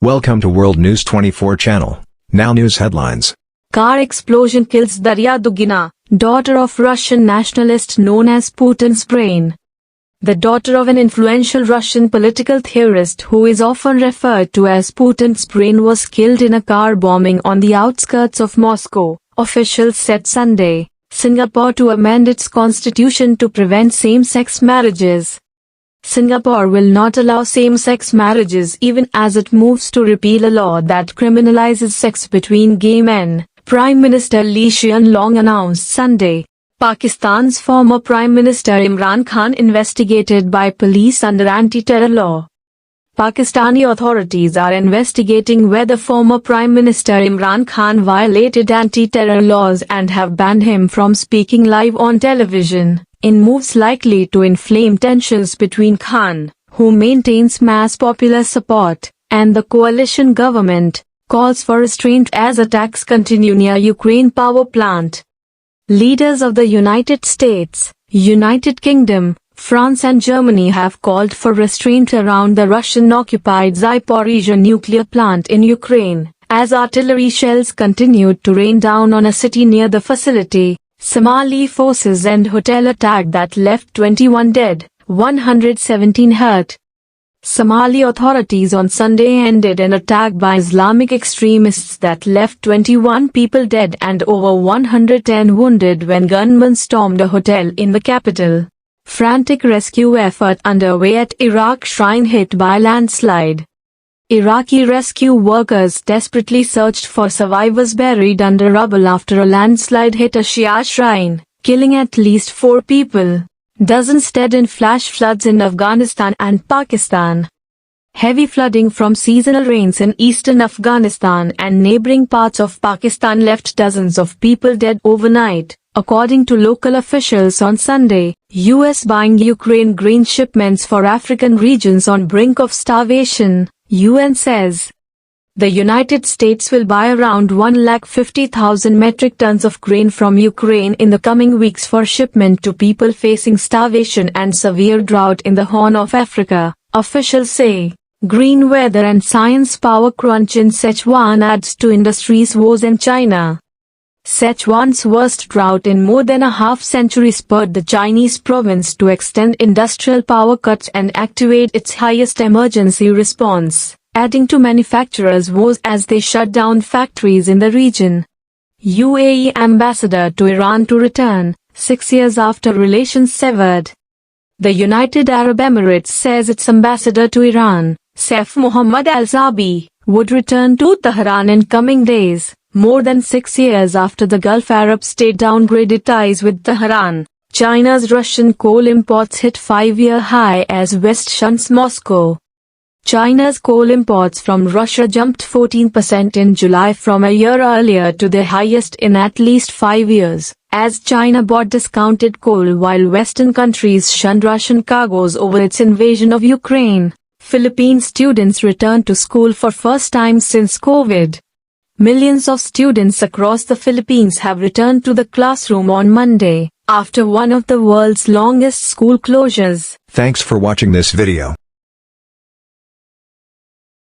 Welcome to World News 24 channel. Now news headlines. Car explosion kills Daria Dugina, daughter of Russian nationalist known as Putin's brain. The daughter of an influential Russian political theorist who is often referred to as Putin's brain was killed in a car bombing on the outskirts of Moscow, officials said Sunday. Singapore to amend its constitution to prevent same-sex marriages. Singapore will not allow same-sex marriages even as it moves to repeal a law that criminalizes sex between gay men, Prime Minister Lee Hsien Loong announced Sunday. Pakistan's former Prime Minister Imran Khan investigated by police under anti-terror law. Pakistani authorities are investigating whether former Prime Minister Imran Khan violated anti-terror laws and have banned him from speaking live on television, in moves likely to inflame tensions between Khan, who maintains mass popular support, and the coalition government. Calls for restraint as attacks continue near Ukraine power plant. Leaders of the United States, United Kingdom, France and Germany have called for restraint around the Russian-occupied Zaporizhzhia nuclear plant in Ukraine, as artillery shells continued to rain down on a city near the facility. Somali forces end hotel attack that left 21 dead, 117 hurt. Somali authorities on Sunday ended an attack by Islamic extremists that left 21 people dead and over 110 wounded when gunmen stormed a hotel in the capital. Frantic rescue effort underway at Iraq shrine hit by landslide. Iraqi rescue workers desperately searched for survivors buried under rubble after a landslide hit a Shia shrine, killing at least 4 people. Dozens dead in flash floods in Afghanistan and Pakistan. Heavy flooding from seasonal rains in eastern Afghanistan and neighboring parts of Pakistan left dozens of people dead overnight, according to local officials on Sunday. U.S. buying Ukraine grain shipments for African regions on brink of starvation, UN says. The United States will buy around 150,000 metric tons of grain from Ukraine in the coming weeks for shipment to people facing starvation and severe drought in the Horn of Africa, officials say. Green weather and science power crunch in Sichuan adds to industries woes in China. Sichuan's worst drought in more than a half-century spurred the Chinese province to extend industrial power cuts and activate its highest emergency response, adding to manufacturers' woes as they shut down factories in the region. UAE ambassador to Iran to return, 6 years after relations severed. The United Arab Emirates says its ambassador to Iran, Saif Mohammad Al-Zabi, would return to Tehran in coming days, more than 6 years after the Gulf Arab state downgraded ties with Tehran. China's Russian coal imports hit 5-year high as West shuns Moscow. China's coal imports from Russia jumped 14% in July from a year earlier to the highest in at least 5 years, as China bought discounted coal while Western countries shunned Russian cargoes over its invasion of Ukraine. Philippine students returned to school for first time since COVID. Millions of students across the Philippines have returned to the classroom on Monday, after one of the world's longest school closures. Thanks for watching this video.